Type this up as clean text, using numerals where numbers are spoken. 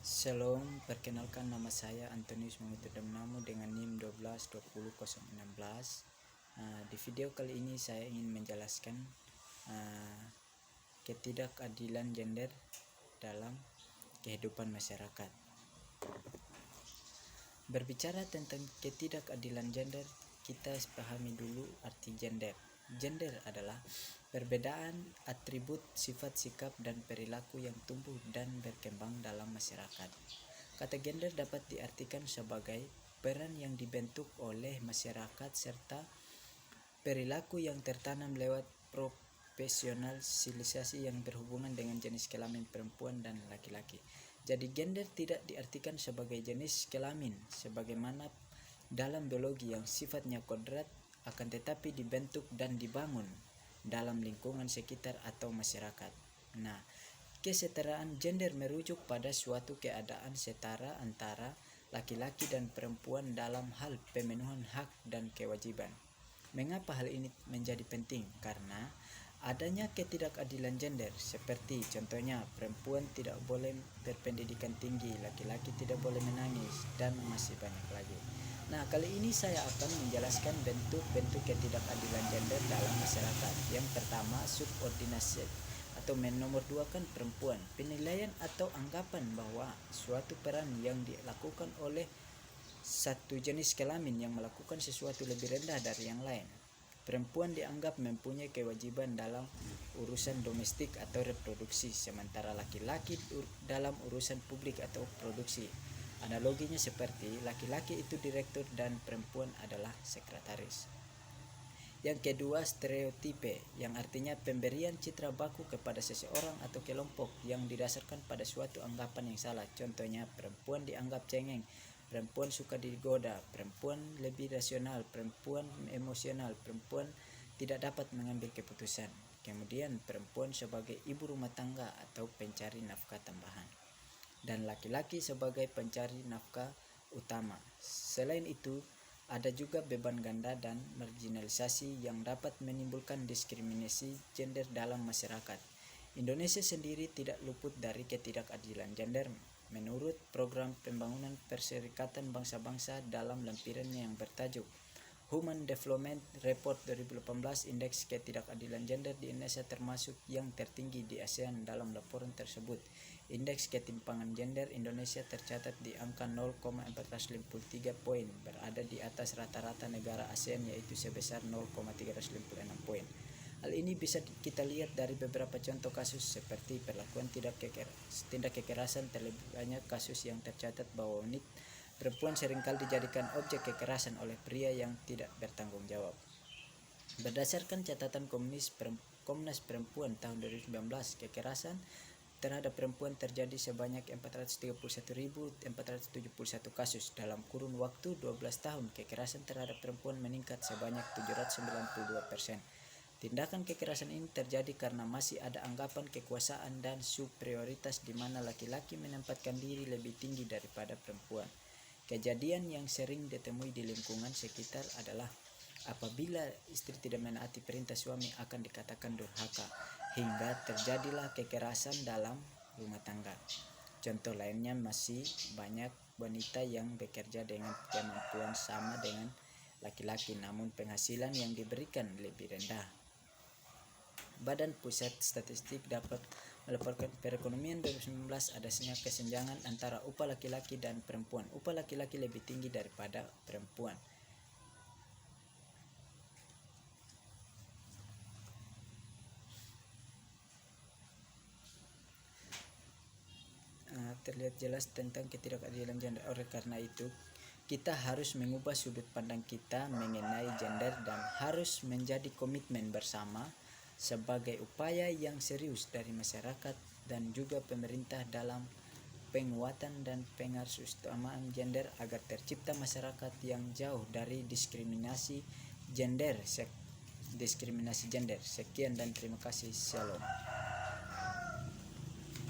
Shalom, perkenalkan nama saya Antonius Mangutudamnamo dengan NIM 1220016. Di video kali ini saya ingin menjelaskan ketidakadilan gender dalam kehidupan masyarakat. Berbicara tentang ketidakadilan gender, kita pahami dulu arti gender. Gender adalah perbedaan atribut, sifat, sikap, dan perilaku yang tumbuh dan berkembang dalam masyarakat. Kata gender dapat diartikan sebagai peran yang dibentuk oleh masyarakat serta perilaku yang tertanam lewat profesionalisasi yang berhubungan dengan jenis kelamin perempuan dan laki-laki. Jadi gender tidak diartikan sebagai jenis kelamin sebagaimana dalam biologi yang sifatnya kodrat, akan tetapi dibentuk dan dibangun dalam lingkungan sekitar atau masyarakat. Nah, kesetaraan gender merujuk pada suatu keadaan setara antara laki-laki dan perempuan dalam hal pemenuhan hak dan kewajiban. Mengapa hal ini menjadi penting? Karena adanya ketidakadilan gender, seperti contohnya perempuan tidak boleh berpendidikan tinggi, laki-laki tidak boleh menangis, dan masih banyak lagi. Nah, kali ini saya akan menjelaskan bentuk-bentuk ketidakadilan gender dalam masyarakat. Yang pertama, subordinasi atau menomorduakan perempuan. Penilaian atau anggapan bahwa suatu peran yang dilakukan oleh satu jenis kelamin yang melakukan sesuatu lebih rendah dari yang lain. Perempuan dianggap mempunyai kewajiban dalam urusan domestik atau reproduksi, sementara laki-laki dalam urusan publik atau produksi. Analoginya seperti laki-laki itu direktur dan perempuan adalah sekretaris. Yang kedua, stereotipe, yang artinya pemberian citra baku kepada seseorang atau kelompok yang didasarkan pada suatu anggapan yang salah. Contohnya, perempuan dianggap cengeng, perempuan suka digoda, perempuan lebih rasional, perempuan emosional, perempuan tidak dapat mengambil keputusan. Kemudian, perempuan sebagai ibu rumah tangga atau pencari nafkah tambahan, dan laki-laki sebagai pencari nafkah utama. Selain itu, ada juga beban ganda dan marginalisasi yang dapat menimbulkan diskriminasi gender dalam masyarakat. Indonesia sendiri tidak luput dari ketidakadilan gender. Menurut Program Pembangunan Perserikatan Bangsa-Bangsa dalam lampirannya yang bertajuk Human Development Report 2018, indeks ketidakadilan gender di Indonesia termasuk yang tertinggi di ASEAN. Dalam laporan tersebut, indeks ketimpangan gender Indonesia tercatat di angka 0,453 poin, berada di atas rata-rata negara ASEAN yaitu sebesar 0,356 poin. Hal ini bisa kita lihat dari beberapa contoh kasus seperti perlakuan tindak kekerasan. Terlebih banyak kasus yang tercatat bahwa perempuan seringkali dijadikan objek kekerasan oleh pria yang tidak bertanggung jawab. Berdasarkan catatan Komnas Perempuan tahun 2019, kekerasan terhadap perempuan terjadi sebanyak 431.471 kasus. Dalam kurun waktu 12 tahun, kekerasan terhadap perempuan meningkat sebanyak 792%. Tindakan kekerasan ini terjadi karena masih ada anggapan kekuasaan dan superioritas di mana laki-laki menempatkan diri lebih tinggi daripada perempuan. Kejadian yang sering ditemui di lingkungan sekitar adalah apabila istri tidak menaati perintah suami akan dikatakan durhaka, hingga terjadilah kekerasan dalam rumah tangga. Contoh lainnya, masih banyak wanita yang bekerja dengan kemampuan sama dengan laki-laki namun penghasilan yang diberikan lebih rendah. Badan Pusat Statistik dapat melaporkan perekonomian 2019 adanya kesenjangan antara upah laki-laki dan perempuan. Upah laki-laki lebih tinggi daripada perempuan. Terlihat jelas tentang ketidakadilan gender. Oleh karena itu, kita harus mengubah sudut pandang kita mengenai gender dan harus menjadi komitmen bersama sebagai upaya yang serius dari masyarakat dan juga pemerintah dalam penguatan dan pengarusamaan gender agar tercipta masyarakat yang jauh dari diskriminasi gender. Sekian dan terima kasih. Shalom.